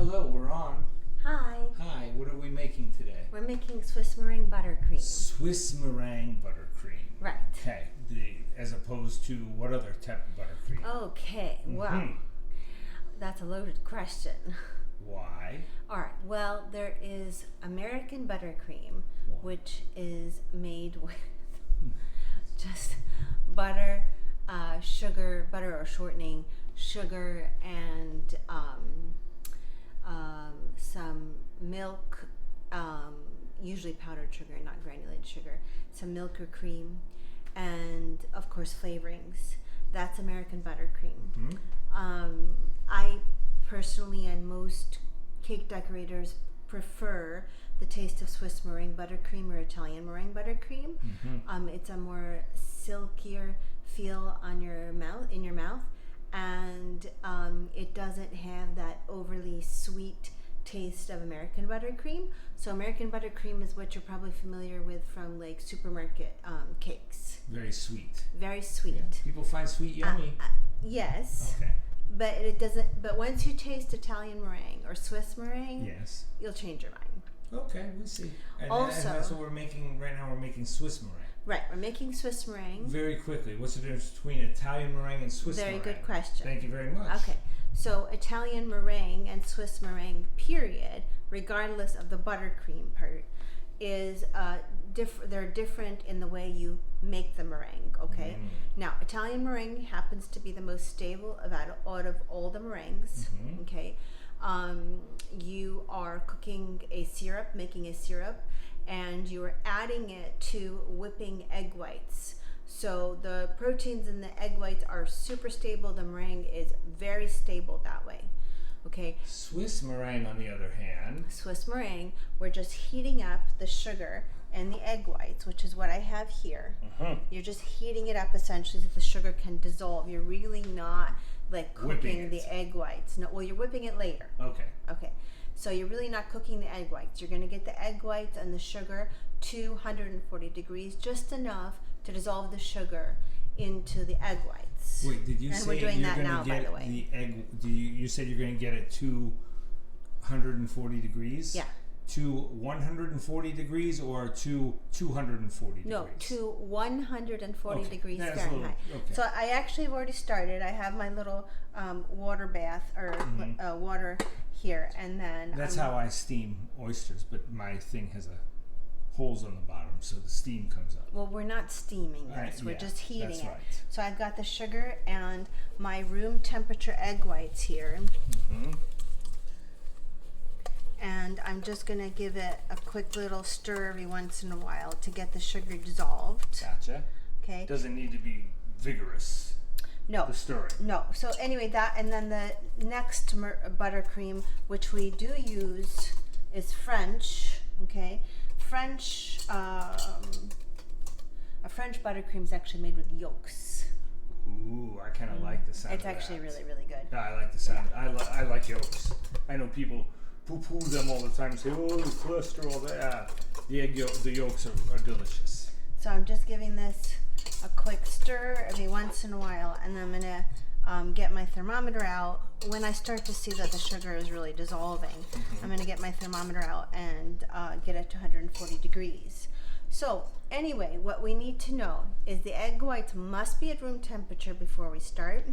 Hello, we're on. Hi. Hi, what are we making today? We're making Swiss Meringue Buttercream. Swiss Meringue Buttercream. Right. Okay, as opposed to what other type of buttercream? Okay, well, that's a loaded question. Why? All right, well, there is American Buttercream, which is made with just butter, sugar, butter or shortening, sugar, and some milk, usually powdered sugar, not granulated sugar, some milk or cream, and of course flavorings. That's American Buttercream. I personally, and most cake decorators, prefer the taste of Swiss Meringue Buttercream or Italian Meringue Buttercream. It's a more silkier feel on your mouth, in your mouth, and it doesn't have that overly sweet taste of American Buttercream. So American Buttercream is what you're probably familiar with from like supermarket cakes. Very sweet. Very sweet. Yeah. People find sweet yummy. Yes. Okay. But it doesn't. But once you taste Italian meringue or Swiss meringue, yes, you'll change your mind. Okay, we'll see. And Also, what we're making right now. We're making Swiss meringue. Right, we're making Swiss meringue. Very quickly, what's the difference between Italian meringue and Swiss meringue? Very good question. Thank you very much. Okay, so Italian meringue and Swiss meringue, period, regardless of the buttercream part, is they're different in the way you make the meringue. Okay. Now, Italian meringue happens to be the most stable out of all the meringues. Okay. You are cooking a syrup, making a syrup, and you are adding it to whipping egg whites. So the proteins in the egg whites are super stable. The meringue is very stable that way. Okay. Swiss meringue, on the other hand. Swiss meringue, we're just heating up the sugar and the egg whites, which is what I have here. You're just heating it up essentially so the sugar can dissolve. You're really not like cooking the egg whites. No, well, you're whipping it later. Okay. Okay. So you're really not cooking the egg whites. You're going to get the egg whites and the sugar to 140 degrees, just enough to dissolve the sugar into the egg whites. Wait, did you and say we're doing you're that going now, to by get the way. the egg? You said you're going to get it to 140 degrees? Yeah. To 140 degrees or to 240 degrees? No, to 140 degrees That's Fahrenheit. okay. So I actually have already started. I have my little water bath or water here, and then That's how I steam oysters, but my thing has holes on the bottom, so the steam comes up. well, we're not steaming this. Right, We're yeah, just heating that's it. right. So I've got the sugar and my room temperature egg whites here. And I'm just going to give it a quick little stir every once in a while to get the sugar dissolved. Gotcha. Okay. Doesn't need to be vigorous. No. The stirring. No. So anyway, that, and then the next buttercream, which we do use, is French. Okay. A French buttercream is actually made with yolks. Ooh, I kind of like the sound It's of actually that. really, really good. Yeah, I like the sound. I like yolks. I know people poo-poo them all the time and say, oh, the cholesterol. The yolks are delicious. So I'm just giving this a quick stir every once in a while, and then I'm going to get my thermometer out. When I start to see that the sugar is really dissolving, I'm going to get my thermometer out and get it to 140 degrees. So anyway, what we need to know is the egg whites must be at room temperature before we start,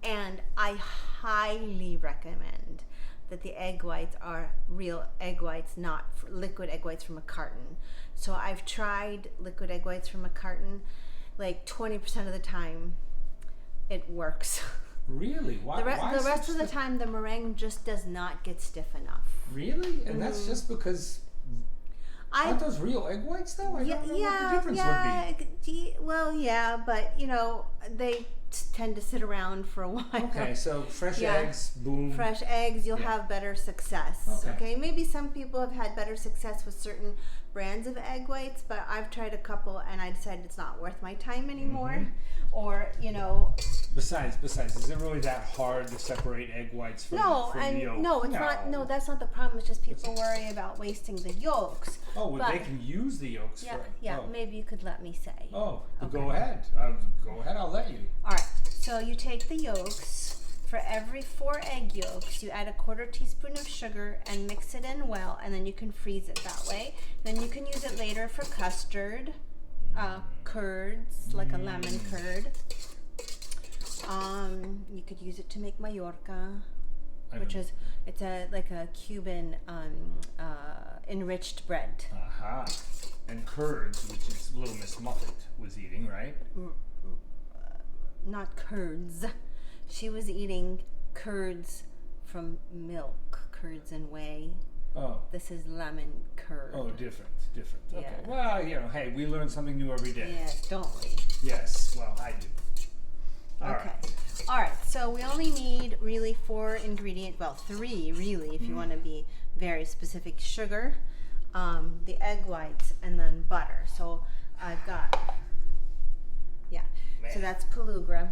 and I highly recommend that the egg whites are real egg whites, not liquid egg whites from a carton. So I've tried liquid egg whites from a carton, like 20% of the time it works. Really? Why? The rest of the time the meringue just does not get stiff enough. Really? And that's just because aren't those real egg whites though? I don't know what the difference would be. Well, yeah, but you know, they tend to sit around for a while. Okay, so fresh eggs, boom. Fresh eggs, you'll have better success. Okay. Maybe some people have had better success with certain brands of egg whites, but I've tried a couple and I decided it's not worth my time anymore. Or, you know. Besides, is it really that hard to separate egg whites from the yolk? No, it's not. No, that's not the problem. It's just people worry about wasting the yolks. Oh, well, they can use the yolks. Maybe you could let me say. Oh, okay. Go ahead. Go ahead. I'll let you. All right. So you take the yolks For every 4 egg yolks, you add a 1/4 teaspoon of sugar and mix it in well, and then you can freeze it that way. Then you can use it later for custard, curds, like a lemon curd. You could use it to make Mallorca, which is like a Cuban enriched bread. Aha. And curds, which is Little Miss Muffet was eating, right? Not curds. She was eating curds from milk, curds and whey. Oh. This is lemon curd. Oh, different. Yeah. Okay. Well, hey, we learn something new every day. Yes, don't we? Yes. Well, I do. All right. So we only need really 4 ingredients. Well, 3 really, if you want to be very specific. Sugar, the egg whites, and then butter. So I've got, so that's Pelugra.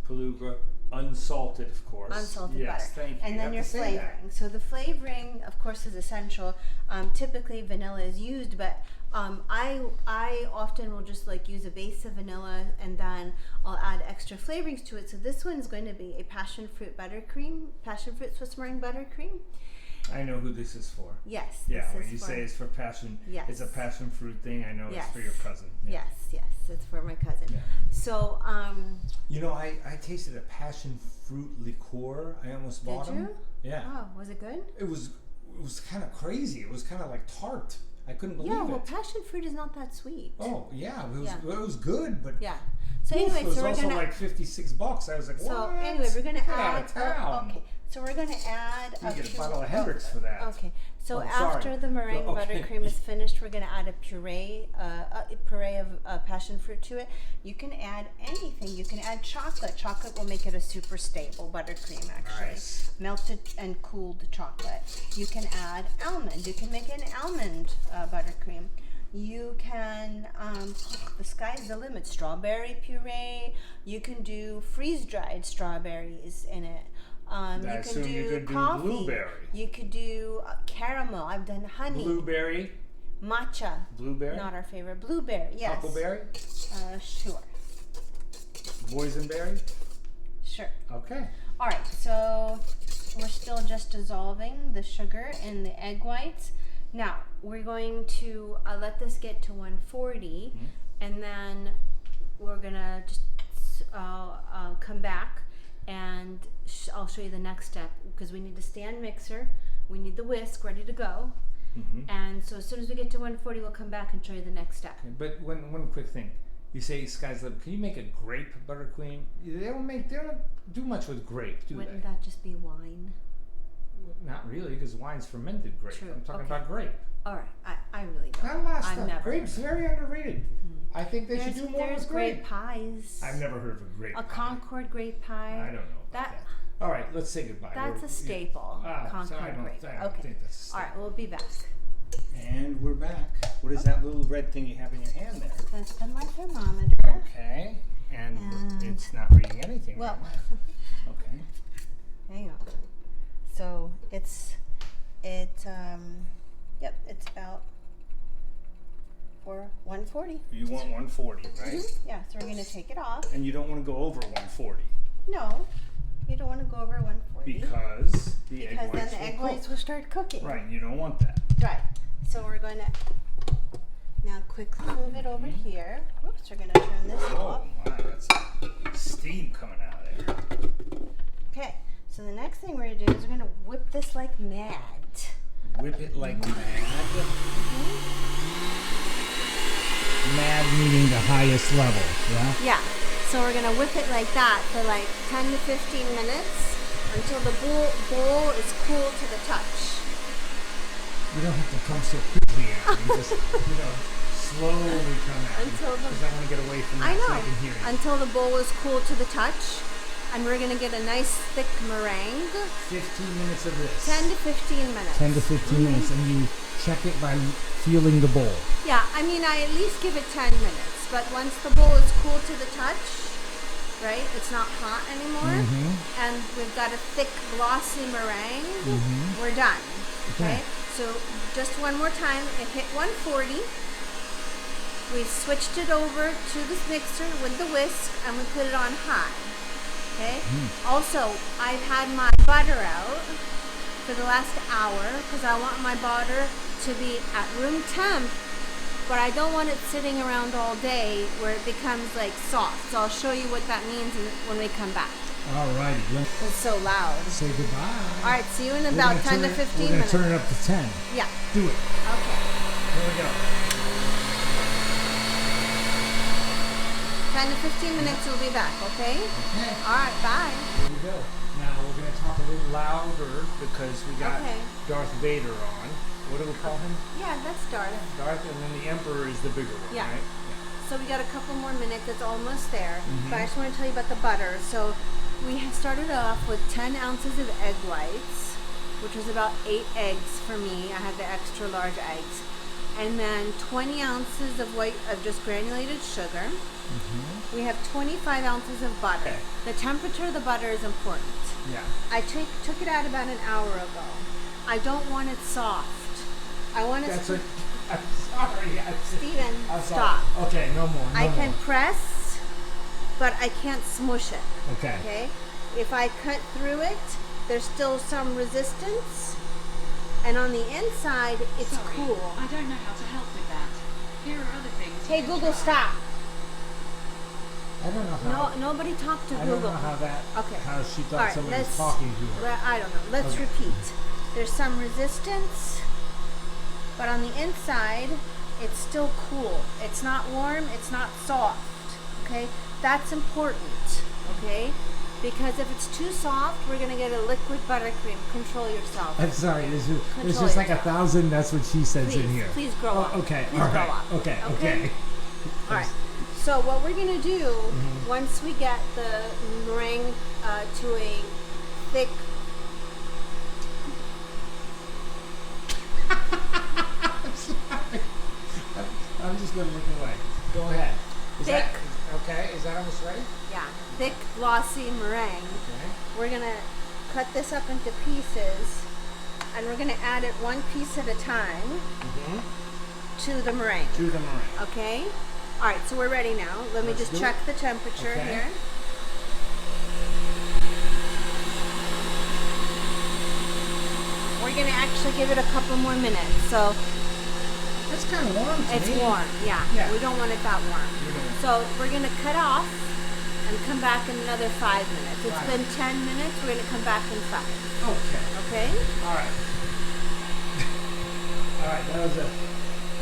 Pelugra, unsalted, of course. Unsalted butter. Thank you. And then your flavoring. So the flavoring, of course, is essential. Typically, vanilla is used, but I often will just like use a base of vanilla, and then I'll add extra flavorings to it. So this one is going to be a passion fruit Swiss Meringue buttercream. I know who this is for. Yes. Yeah, when you say it's for passion, it's a passion fruit thing. I know it's for your cousin. Yeah. Yes, it's for my cousin. Yeah. So, I tasted a passion fruit liqueur. I almost bought them. Did you? Yeah. Oh, was it good? It was kind of crazy. It was kind of like tart. I couldn't believe it. Yeah, well, passion fruit is not that sweet. Oh, yeah. It was good, but yeah. So anyway, it was also like $56. I was like, what? So anyway, we're gonna add. Out of town. Okay. So we're gonna add. You get a bottle of Hendrix for that. Okay. So after the meringue buttercream is finished, we're gonna add a puree of passion fruit to it. You can add anything. You can add chocolate. Chocolate will make it a super stable buttercream, actually. Nice. Melted and cooled chocolate. You can add almond. You can make an almond buttercream. You can, the sky's the limit. Strawberry puree. You can do freeze-dried strawberries in it. You can do coffee. Blueberry. You could do caramel. I've done honey. Blueberry. Matcha. Blueberry. Not our favorite. Blueberry. Yes. Huckleberry. Sure. Boysenberry. Sure. Okay. All right. So we're still just dissolving the sugar in the egg whites. Now we're going to let this get to 140, and then we're gonna just come back, and I'll show you the next step, because we need the stand mixer, we need the whisk ready to go, and so as soon as we get to 140, we'll come back and show you the next step. Okay, but one quick thing. You say sky's the limit. Can you make a grape buttercream? They don't do much with grape, do Wouldn't they? that just be wine? Not really, because wine's fermented grape. True. I'm talking about grape. All right, I really don't. Not a lot of I've stuff. never. Grape's very underrated. I think they should do more There's with grape. grape pies. I've never heard of a grape A pie. Concord grape pie. I don't know about that. All right, let's say goodbye. That's a staple. Concord grape. I don't think that's a staple. All right, we'll be back. And we're back. What is that little red thing you have in your hand there? That's been my thermometer. Okay, and it's not reading anything. Well, right? Okay. hang on. So it's about 140. You want 140, right? Yeah, so we're going to take it off. And you don't want to go over 140. No, you don't want to go over 140. Because the egg whites then the egg whites will start cooking. Right, you don't want that. Right. So we're going to now quickly move it over here. Whoops, we're going to turn this off. Oh, my, that's steam coming out of there. Okay, so the next thing we're going to do is we're going to whip this like mad. Whip it like mad. Mad meaning the highest level, yeah? Yeah. So we're gonna whip it like that for like 10 to 15 minutes until the bowl is cool to the touch. You don't have to come so quickly at me. Just, slowly come at me. Because I want to get away from that so I can hear you. Until the bowl is cool to the touch. And we're going to get a nice thick meringue. 15 minutes of this. 10 to 15 minutes. 10 to 15 minutes, and you check it by feeling the bowl. Yeah, I mean, I at least give it 10 minutes. But once the bowl is cool to the touch, right, it's not hot anymore, and we've got a thick, glossy meringue, we're done. Okay? So just one more time, it hit 140. We switched it over to this mixer with the whisk, and we put it on high. Okay. Also, I've had my butter out for the last hour because I want my butter to be at room temp, but I don't want it sitting around all day where it becomes like soft. So I'll show you what that means when we come back. Alrighty. It's so loud. Say goodbye. All right, see you in about 10 to 15 minutes. We're going to turn it up to 10. Yeah. Do it. Okay. Here we go. 10 to 15 minutes, we'll be back, okay? Okay. All right, bye. Here we go. Now we're going to talk a little louder because we got Darth Vader on. What do we call him? Yeah, that's Darth. Darth, and then the Emperor is the bigger one, Yeah. right? So we got a couple more minutes. It's almost there. But I just want to tell you about the butter. So we have started off with 10 ounces of egg whites, which was about 8 eggs for me. I had the extra large eggs. And then 20 ounces of just granulated sugar. We have 25 ounces of butter. Okay. The temperature of the butter is important. Yeah. I took it out about an hour ago. I don't want it soft. I want it. I'm sorry. Steven, I'm stop. sorry. Okay, no more. I can press, but I can't smush it. Okay. Okay. If I cut through it, there's still some resistance, and on the inside, it's cool. I don't know how to help with that. Here are other things. Hey Google, stop. I don't know how. No, nobody talked to I Google. don't know how that. Okay. How she thought All right, somebody was talking to her. Well, I don't know. Let's Okay. repeat. There's some resistance, but on the inside, it's still cool. It's not warm. It's not soft. Okay, that's important. Okay, because if it's too soft, we're gonna get a liquid buttercream. Control yourself. I'm sorry. There's Control just like yourself. 1,000. That's what she says in here. Please grow up. Okay. Please All grow right. up. Okay. All right. So what we're gonna do once we get the meringue to a thick. I'm sorry. I'm just gonna look away. Go ahead. Is Thick. Is that almost ready? Yeah, thick glossy meringue. Okay. We're gonna cut this up into pieces, and we're gonna add it one piece at a time to the meringue. To the meringue. Okay. All right, so we're ready now. Let me Let's just do check it. the temperature Okay. here. We're gonna actually give it a couple more minutes. So That's kind of warm to it's me. warm. Yeah. Yeah. We don't want it that warm. We don't. So we're gonna cut off and come back in another 5 minutes. It's Right. been 10 minutes. We're gonna come back in 5. Okay. Okay. All right. All right. That was a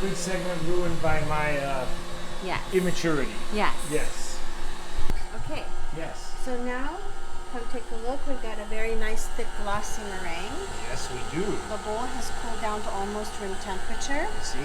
good segment ruined by my Yes. immaturity. Yes. Yes. Okay. Yes. So now, come take a look. We've got a very nice thick glossy meringue. Yes, we do. The bowl has cooled down to almost room temperature. You see?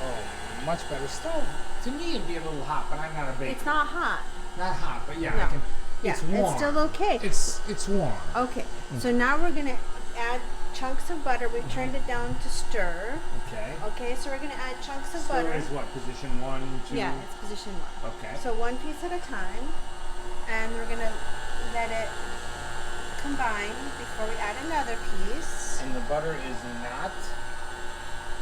Oh, much better. Still, to me, it'd be a little hot, but I'm not a baker. It's not hot. Not hot, but yeah, No. I can. Yeah, It's warm. it's still okay. It's warm. Okay. So now we're gonna add chunks of butter. We turned it down to stir. Okay. Okay. So we're gonna add chunks of So butter. is what, position 1, 2? Yeah, it's position 1. Okay. So one piece at a time, and we're gonna let it combine before we add another piece. And the butter is not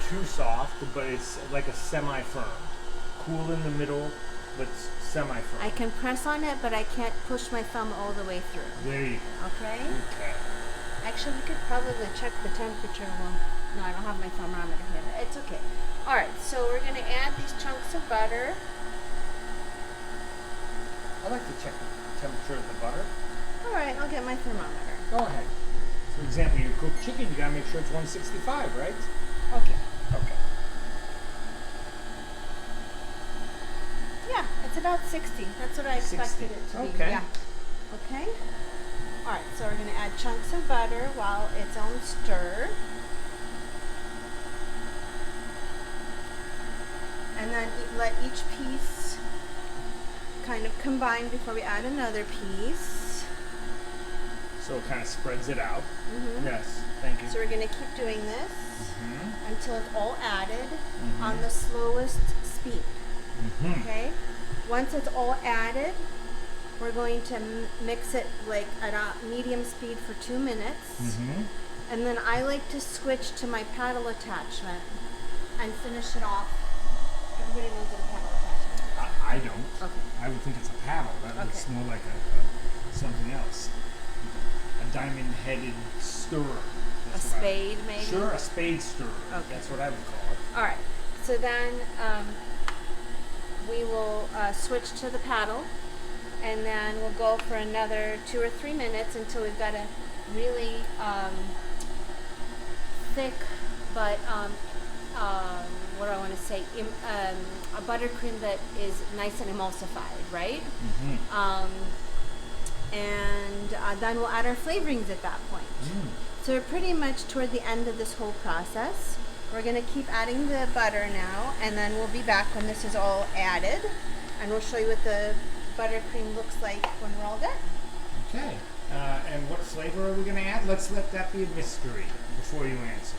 too soft, but it's like a semi-firm. Cool in the middle, but semi-firm. I can press on it, but I can't push my thumb all the way through. There you go. Okay? Okay. Actually, we could probably check the temperature. Well, no, I don't have my thermometer here. It's okay. All right, so we're gonna add these chunks of butter. I like to check the temperature of the butter. All right, I'll get my thermometer. Go ahead. For example, you cook chicken, you gotta make sure it's 165, right? Okay. Okay. Yeah, it's about 60. That's what I expected 60. it to be. Okay. Yeah. Okay. All right, so we're gonna add chunks of butter while it's on stir. And then let each piece kind of combine before we add another piece. So it kind of spreads it out. Mhm. Yes, thank you. So we're gonna keep doing this Mhm. until it's all added on the slowest speed. Mhm. Okay. Once it's all added, we're going to mix it like at a medium speed for 2 minutes. Mhm. And then I like to switch to my paddle attachment and finish it off. Everybody knows what a paddle attachment is. I don't. Okay. I would think it's a paddle. It's Okay. more like something else. A diamond-headed stirrer. A That's what I- spade, maybe? Sure, a spade stirrer. Okay. That's what I would call it. All right. So then we will switch to the paddle, and then we'll go for another 2 or 3 minutes until we've got a really thick, but what do I want to say? A buttercream that is nice and emulsified, right? And then we'll add our flavorings at that point. So we're pretty much toward the end of this whole process. We're going to keep adding the butter now, and then we'll be back when this is all added, and we'll show you what the buttercream looks like when we're all done. Okay. And what flavor are we going to add? Let's let that be a mystery before you answer.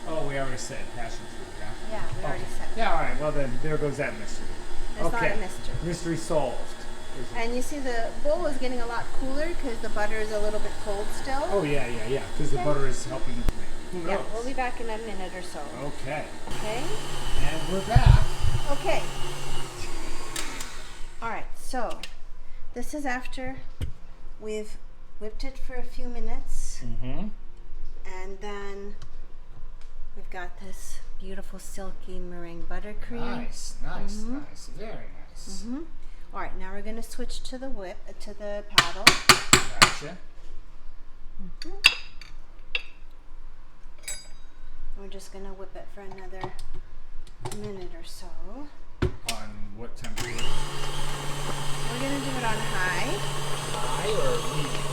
Oh, we already said passion fruit, yeah? Yeah, we already said. Yeah, all right. Well, then there goes that mystery. It's okay. not a mystery. Mystery solved. And you see the bowl is getting a lot cooler because the butter is a little bit cold still. Oh, yeah. Because the butter is helping. Who knows? Yeah, we'll be back in a minute or so. Okay. Okay? And we're back. Okay. All right, so this is after we've whipped it for a few minutes. And then we've got this beautiful silky meringue buttercream. Nice. Very nice. All right, now we're going to switch to the paddle. Gotcha. We're just going to whip it for another minute or so. On what temperature? We're going to do it on high. High or medium?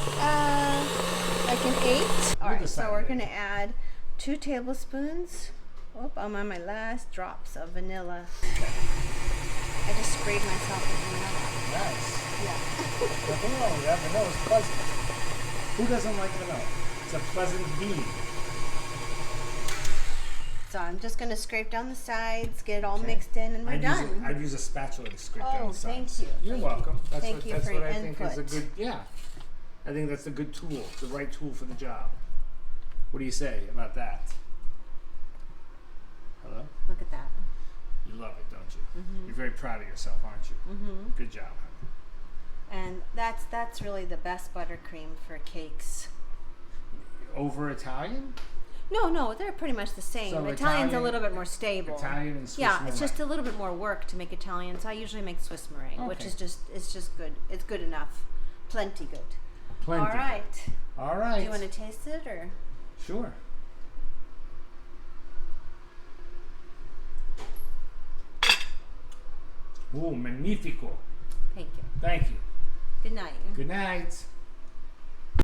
Like an 8. All right, so we're decide. going to add 2 tablespoons. Oh, I'm on my last drops of vanilla. I just sprayed myself with vanilla. Nice. Yeah. Nothing wrong with that. Vanilla is pleasant. Who doesn't like vanilla? It's a pleasant bean. So I'm just going to scrape down the sides, get it all mixed in, and we're done. I'd use a spatula to scrape down the sides. Thank you. You're welcome. That's Thank what, you that's for what your I think is a input. good, I think that's a good tool, the right tool for the job. What do you say about that? Hello? Look at that. You love it, don't you? You're very proud of yourself, aren't you? Good job, honey. And that's really the best buttercream for cakes. Over Italian? No, they're pretty much the same. So Italian's a Italian- little bit more stable. Italian and Swiss Yeah, it's meringue. just a little bit more work to make Italian, so I usually make Swiss meringue, which Okay. is just good. It's good enough. Plenty good. Plenty. All right. All right. Do you want to taste it or? Sure. Magnifico. Thank you. Thank you. Good night. Good night.